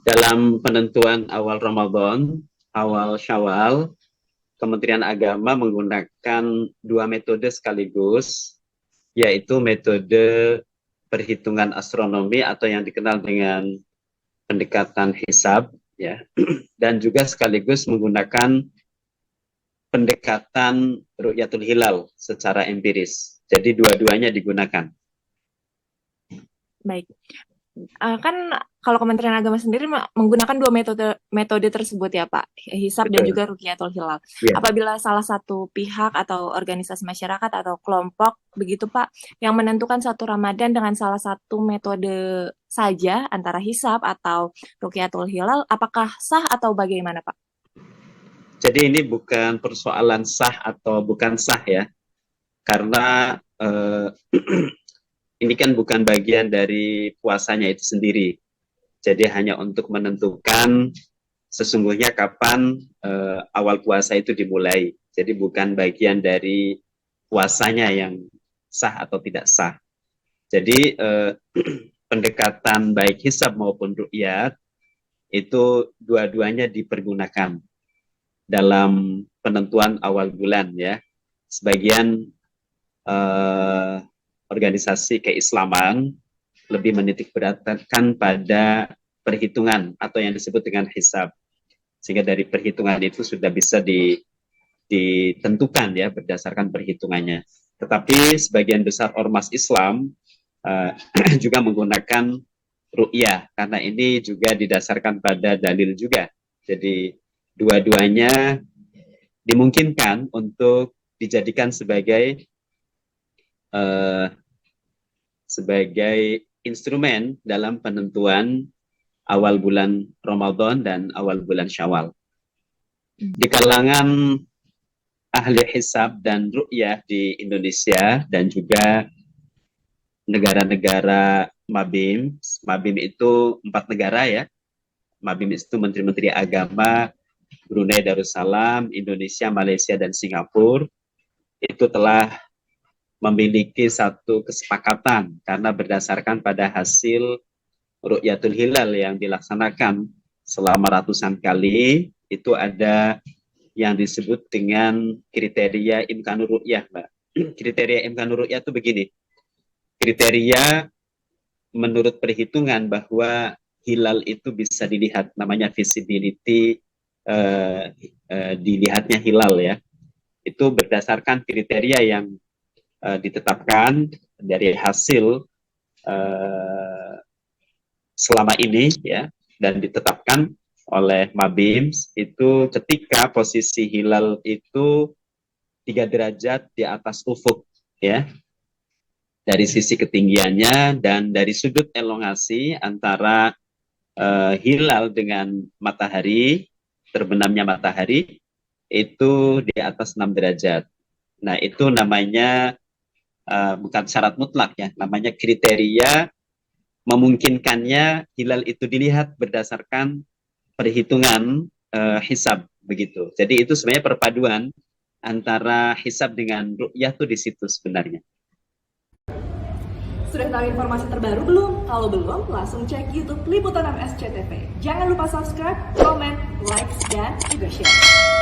Dalam penentuan awal Ramadan, awal Syawal, Kementerian Agama menggunakan dua metode sekaligus, yaitu metode perhitungan astronomi atau yang dikenal dengan pendekatan hisab, ya, dan juga sekaligus menggunakan pendekatan ru'yatul hilal secara empiris. Jadi dua-duanya digunakan. Baik. Kan kalau Kementerian Agama sendiri menggunakan dua metode tersebut ya Pak, hisab dan Betul. juga rukyatul hilal. Ya. Apabila salah satu pihak atau organisasi masyarakat atau kelompok begitu Pak yang menentukan satu Ramadan dengan salah satu metode saja antara hisab atau rukyatul hilal, apakah sah atau bagaimana Pak? Jadi ini bukan persoalan sah atau bukan sah ya, karena ini kan bukan bagian dari puasanya itu sendiri. Jadi hanya untuk menentukan sesungguhnya kapan awal puasa itu dimulai. Jadi bukan bagian dari puasanya yang sah atau tidak sah. Jadi pendekatan baik hisab maupun ru'yat itu dua-duanya dipergunakan dalam penentuan awal bulan ya. Sebagian organisasi keislaman lebih menitik beratkan pada perhitungan atau yang disebut dengan hisab. Sehingga dari perhitungan itu sudah bisa ditentukan ya berdasarkan perhitungannya. Tetapi sebagian besar ormas Islam juga menggunakan ru'yah karena ini juga didasarkan pada dalil juga. Jadi dua-duanya dimungkinkan untuk dijadikan sebagai instrumen dalam penentuan awal bulan Ramadan dan awal bulan Syawal. Di kalangan ahli hisab dan ru'yah di Indonesia dan juga negara-negara Mabim. Mabim itu 4 negara ya. Mabim itu menteri-menteri agama Brunei Darussalam, Indonesia, Malaysia, dan Singapura. Itu telah memiliki satu kesepakatan karena berdasarkan pada hasil ru'yatul hilal yang dilaksanakan selama ratusan kali, itu ada yang disebut dengan kriteria imkanur ru'yah, Mbak. Kriteria imkanur ru'yah itu begini. Kriteria menurut perhitungan bahwa hilal itu bisa dilihat, namanya visibility, dilihatnya hilal ya. Itu berdasarkan kriteria yang ditetapkan dari hasil selama ini ya, dan ditetapkan oleh Mabims itu ketika posisi hilal itu 3 derajat di atas ufuk ya, dari sisi ketinggiannya dan dari sudut elongasi antara hilal dengan matahari, terbenamnya matahari itu di atas 6 derajat. Nah itu namanya bukan syarat mutlak ya, namanya kriteria memungkinkannya hilal itu dilihat berdasarkan perhitungan hisab begitu. Jadi itu sebenarnya perpaduan antara hisab dengan ru'yah tuh di situ sebenarnya. Sudah tahu informasi terbaru belum? Kalau belum, langsung cek YouTube Liputan MSCTV. Jangan lupa subscribe, komen, like, dan juga share.